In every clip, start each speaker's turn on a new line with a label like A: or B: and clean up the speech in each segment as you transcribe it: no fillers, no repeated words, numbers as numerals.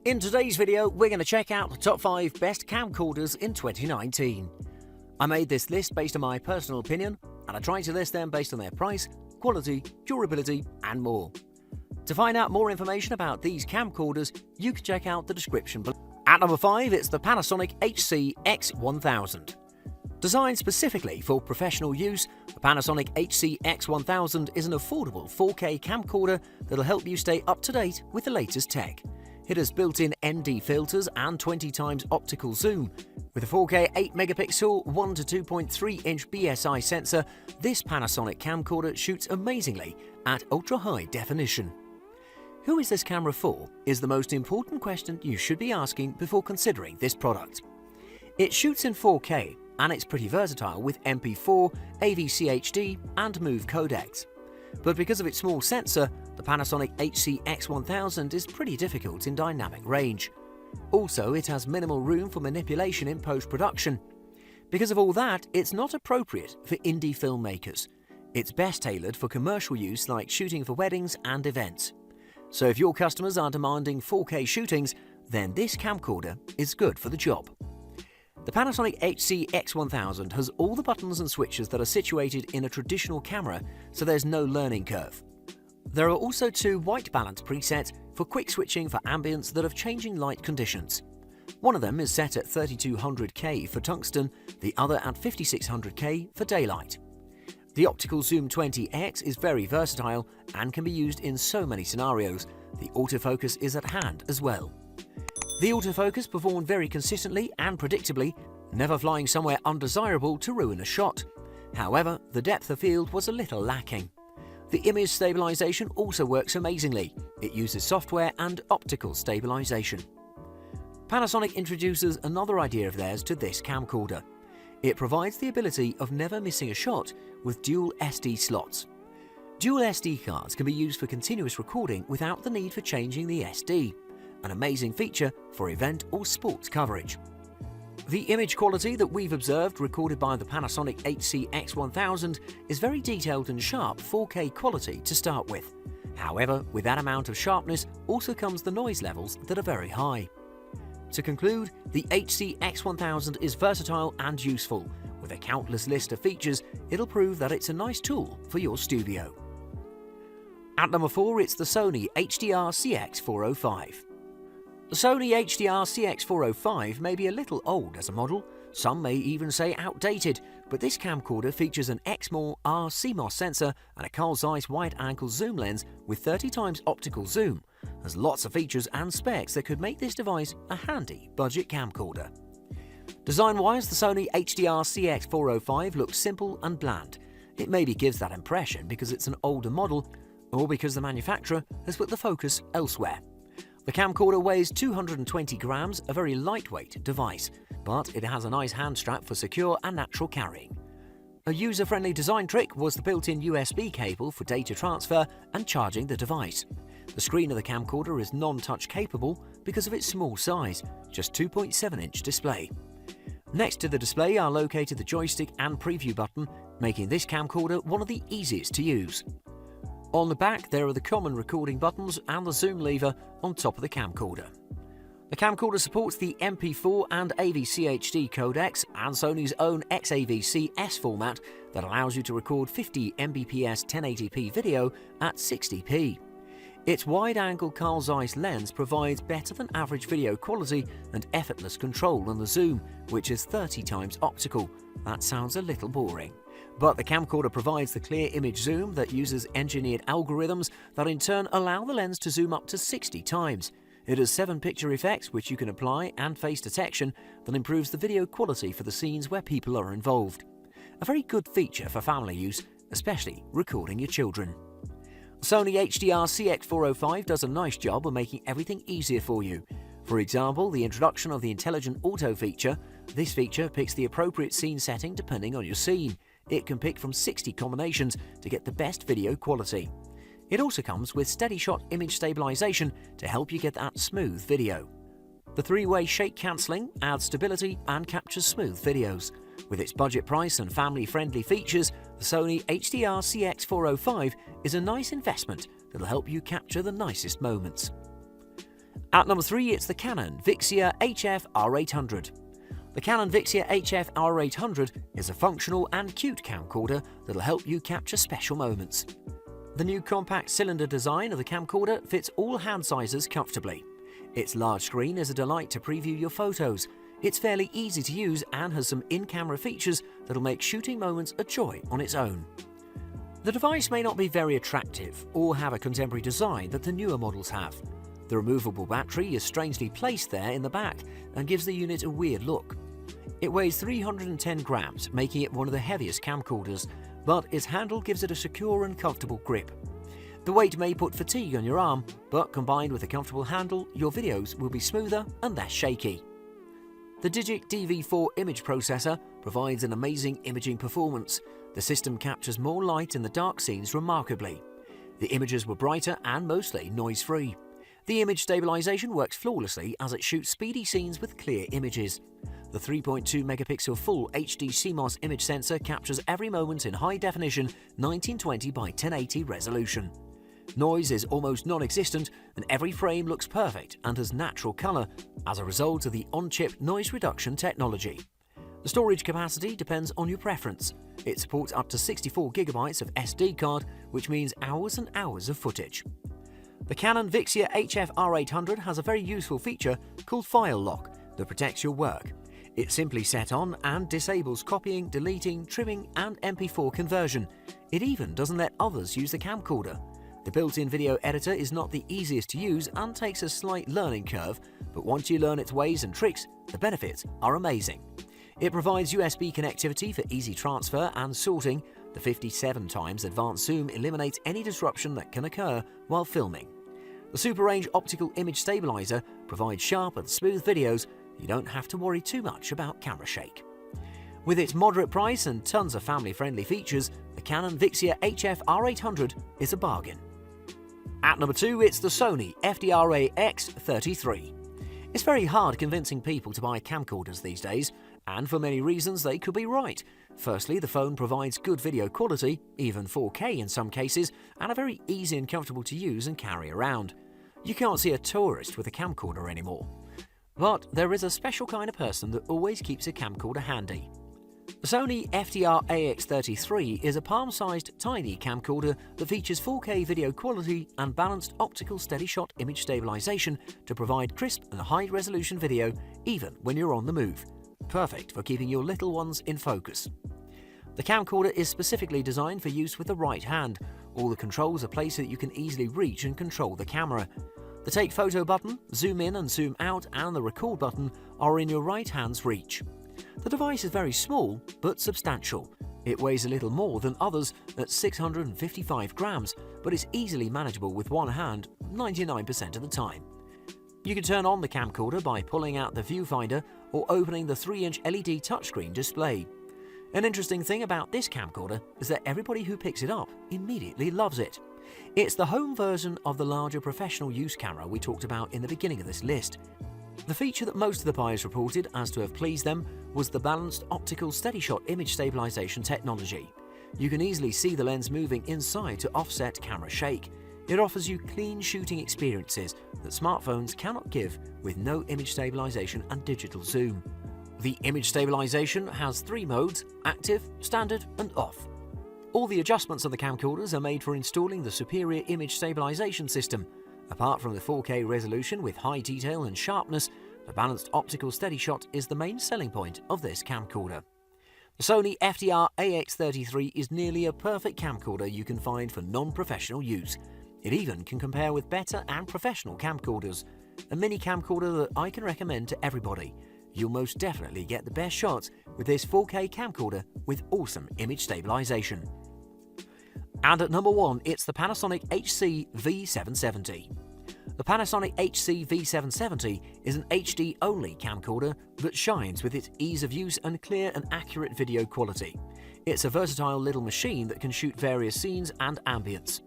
A: In today's video, we're going to check out the top 5 best camcorders in 2019. I made this list based on my personal opinion, and I tried to list them based on their price, quality, durability, and more. To find out more information about these camcorders, you can check out the description below. At number 5, it's the Panasonic HC-X1000. Designed specifically for professional use, the Panasonic HC-X1000 is an affordable 4K camcorder that'll help you stay up to date with the latest tech. It has built-in ND filters and 20x optical zoom. With a 4K 8-megapixel 1 to 2.3-inch BSI sensor, this Panasonic camcorder shoots amazingly at ultra-high definition. Who is this camera for is the most important question you should be asking before considering this product. It shoots in 4K and it's pretty versatile with MP4, AVCHD and MOV codecs. But because of its small sensor, the Panasonic HC-X1000 is pretty difficult in dynamic range. Also, it has minimal room for manipulation in post-production. Because of all that, it's not appropriate for indie filmmakers. It's best tailored for commercial use like shooting for weddings and events. So if your customers are demanding 4K shootings, then this camcorder is good for the job. The Panasonic HC-X1000 has all the buttons and switches that are situated in a traditional camera, so there's no learning curve. There are also 2 white balance presets for quick switching for ambience that have changing light conditions. One of them is set at 3200K for tungsten, the other at 5600K for daylight. The optical zoom 20x is very versatile and can be used in so many scenarios. The autofocus is at hand as well. The autofocus performed very consistently and predictably, never flying somewhere undesirable to ruin a shot. However, the depth of field was a little lacking. The image stabilization also works amazingly. It uses software and optical stabilization. Panasonic introduces another idea of theirs to this camcorder. It provides the ability of never missing a shot with dual SD slots. Dual SD cards can be used for continuous recording without the need for changing the SD, an amazing feature for event or sports coverage. The image quality that we've observed recorded by the Panasonic HC-X1000 is very detailed and sharp 4K quality to start with. However, with that amount of sharpness also comes the noise levels that are very high. To conclude, the HC-X1000 is versatile and useful. With a countless list of features, it'll prove that it's a nice tool for your studio. At number 4, it's the Sony HDR-CX405. The Sony HDR-CX405 may be a little old as a model, some may even say outdated, but this camcorder features an Exmor R CMOS sensor and a Carl Zeiss wide-angle zoom lens with 30x optical zoom. There's lots of features and specs that could make this device a handy budget camcorder. Design-wise, the Sony HDR-CX405 looks simple and bland. It maybe gives that impression because it's an older model or because the manufacturer has put the focus elsewhere. The camcorder weighs 220 grams, a very lightweight device, but it has a nice hand strap for secure and natural carrying. A user-friendly design trick was the built-in USB cable for data transfer and charging the device. The screen of the camcorder is non-touch capable because of its small size, just 2.7-inch display. Next to the display are located the joystick and preview button, making this camcorder one of the easiest to use. On the back, there are the common recording buttons and the zoom lever on top of the camcorder. The camcorder supports the MP4 and AVCHD codecs and Sony's own XAVC-S format that allows you to record 50 Mbps 1080p video at 60p. Its wide-angle Carl Zeiss lens provides better than average video quality and effortless control on the zoom, which is 30x optical. That sounds a little boring. But the camcorder provides the clear image zoom that uses engineered algorithms that in turn allow the lens to zoom up to 60 times. It has 7 picture effects which you can apply and face detection that improves the video quality for the scenes where people are involved. A very good feature for family use, especially recording your children. Sony HDR-CX405 does a nice job of making everything easier for you. For example, the introduction of the Intelligent Auto feature. This feature picks the appropriate scene setting depending on your scene. It can pick from 60 combinations to get the best video quality. It also comes with steady shot image stabilization to help you get that smooth video. The 3-way shake cancelling adds stability and captures smooth videos. With its budget price and family-friendly features, the Sony HDR-CX405 is a nice investment that'll help you capture the nicest moments. At number 3, it's the Canon Vixia HF-R800. The Canon Vixia HF-R800 is a functional and cute camcorder that'll help you capture special moments. The new compact cylinder design of the camcorder fits all hand sizes comfortably. Its large screen is a delight to preview your photos. It's fairly easy to use and has some in-camera features that'll make shooting moments a joy on its own. The device may not be very attractive or have a contemporary design that the newer models have. The removable battery is strangely placed there in the back and gives the unit a weird look. It weighs 310 grams, making it one of the heaviest camcorders, but its handle gives it a secure and comfortable grip. The weight may put fatigue on your arm, but combined with a comfortable handle, your videos will be smoother and less shaky. The Digic DV4 image processor provides an amazing imaging performance. The system captures more light in the dark scenes remarkably. The images were brighter and mostly noise-free. The image stabilization works flawlessly as it shoots speedy scenes with clear images. The 3.2 megapixel full HD CMOS image sensor captures every moment in high-definition 1920 by 1080 resolution. Noise is almost non-existent and every frame looks perfect and has natural color as a result of the on-chip noise reduction technology. The storage capacity depends on your preference. It supports up to 64 GB of SD card, which means hours and hours of footage. The Canon Vixia HF-R800 has a very useful feature called File Lock that protects your work. It's simply set on and disables copying, deleting, trimming and MP4 conversion. It even doesn't let others use the camcorder. The built-in video editor is not the easiest to use and takes a slight learning curve, but once you learn its ways and tricks, the benefits are amazing. It provides USB connectivity for easy transfer and sorting. The 57 times advanced zoom eliminates any disruption that can occur while filming. The Super Range optical image stabilizer provides sharp and smooth videos. You don't have to worry too much about camera shake. With its moderate price and tons of family-friendly features, the Canon Vixia HF-R800 is a bargain. At number 2, it's the Sony FDR-AX33. It's very hard convincing people to buy camcorders these days, and for many reasons they could be right. Firstly, the phone provides good video quality, even 4K in some cases, and are very easy and comfortable to use and carry around. You can't see a tourist with a camcorder anymore. But there is a special kind of person that always keeps a camcorder handy. The Sony FDR-AX33 is a palm-sized tiny camcorder that features 4K video quality and balanced optical steady-shot image stabilization to provide crisp and high-resolution video even when you're on the move. Perfect for keeping your little ones in focus. The camcorder is specifically designed for use with the right hand. All the controls are placed so that you can easily reach and control the camera. The Take Photo button, Zoom in and Zoom out, and the Record button are in your right hand's reach. The device is very small but substantial. It weighs a little more than others at 655 grams, but it's easily manageable with one hand 99% of the time. You can turn on the camcorder by pulling out the viewfinder or opening the 3-inch LED touchscreen display. An interesting thing about this camcorder is that everybody who picks it up immediately loves it. It's the home version of the larger professional use camera we talked about in the beginning of this list. The feature that most of the buyers reported as to have pleased them was the balanced optical steady-shot image stabilization technology. You can easily see the lens moving inside to offset camera shake. It offers you clean shooting experiences that smartphones cannot give with no image stabilization and digital zoom. The image stabilization has 3 modes: active, standard and off. All the adjustments of the camcorders are made for installing the superior image stabilization system. Apart from the 4K resolution with high detail and sharpness, the balanced optical steady shot is the main selling point of this camcorder. The Sony FDR-AX33 is nearly a perfect camcorder you can find for non-professional use. It even can compare with better and professional camcorders. A mini camcorder that I can recommend to everybody. You'll most definitely get the best shots with this 4K camcorder with awesome image stabilization. And at number 1, it's the Panasonic HC V770. The Panasonic HC V770 is an HD-only camcorder that shines with its ease of use and clear and accurate video quality. It's a versatile little machine that can shoot various scenes and ambience.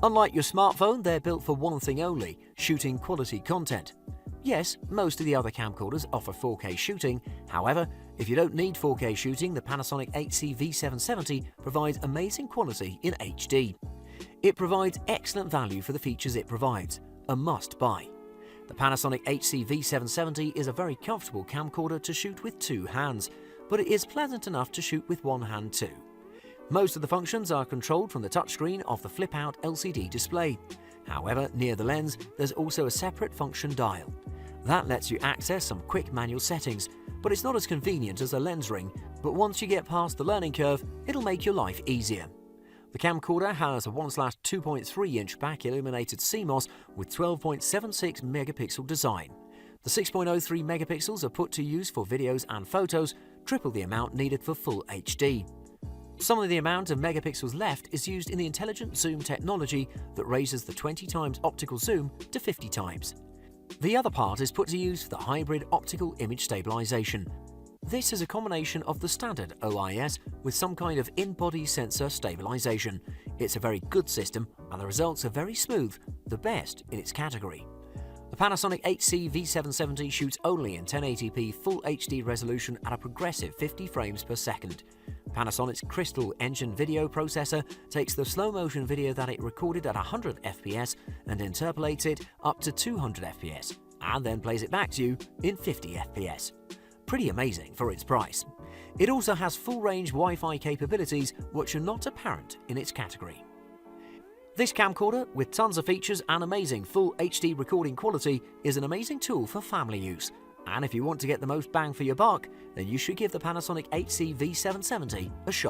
A: Unlike your smartphone, they're built for one thing only: shooting quality content. Yes, most of the other camcorders offer 4K shooting. However, if you don't need 4K shooting, the Panasonic 8C V770 provides amazing quality in HD. It provides excellent value for the features it provides, a must-buy. The Panasonic 8C V770 is a very comfortable camcorder to shoot with two hands, but it is pleasant enough to shoot with one hand too. Most of the functions are controlled from the touchscreen of the flip-out LCD display. However, near the lens, there's also a separate function dial. That lets you access some quick manual settings, but it's not as convenient as a lens ring, but once you get past the learning curve, it'll make your life easier. The camcorder has a 1/2.3-inch back illuminated CMOS with 12.76 megapixel design. The 6.03 megapixels are put to use for videos and photos, triple the amount needed for full HD. Some of the amount of megapixels left is used in the intelligent zoom technology that raises the 20 times optical zoom to 50 times. The other part is put to use for the hybrid optical image stabilization. This is a combination of the standard OIS with some kind of in-body sensor stabilization. It's a very good system and the results are very smooth, the best in its category. The Panasonic 8C V770 shoots only in 1080p Full HD resolution at a progressive 50 frames per second. Panasonic's Crystal Engine video processor takes the slow-motion video that it recorded at 100 FPS and interpolates it up to 200 FPS, and then plays it back to you in 50 FPS. Pretty amazing for its price. It also has full-range Wi-Fi capabilities which are not apparent in its category. This camcorder, with tons of features and amazing Full HD recording quality, is an amazing tool for family use. And if you want to get the most bang for your buck, then you should give the Panasonic 8C V770 a shot.